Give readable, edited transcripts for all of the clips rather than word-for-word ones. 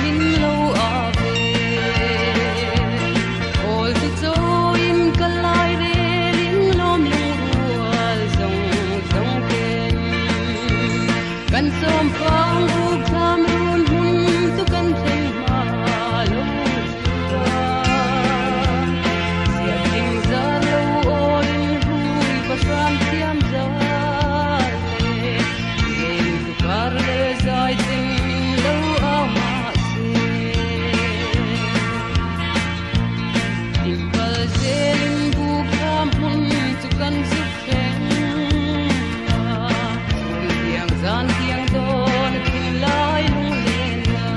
min lo ave ol tu zo in kalai re ling lom lung rual zong zong ken kan som phang u tham run hun tu kan theng ma lo chua sia ting za lo ol in hui pa sam tiam za le tu kar le zai ting lo a ma se tim pal zelin bu tham hun tu kan su theng zan tiang don kin lai lung len na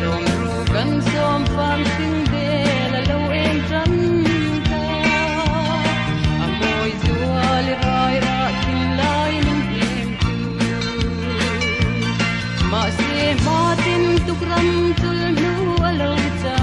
lom ru kan som phang ting de la lo em tran ta amoi zual rai ra kin lai ning em tu ma se ma tin tu ram tul nu alo cha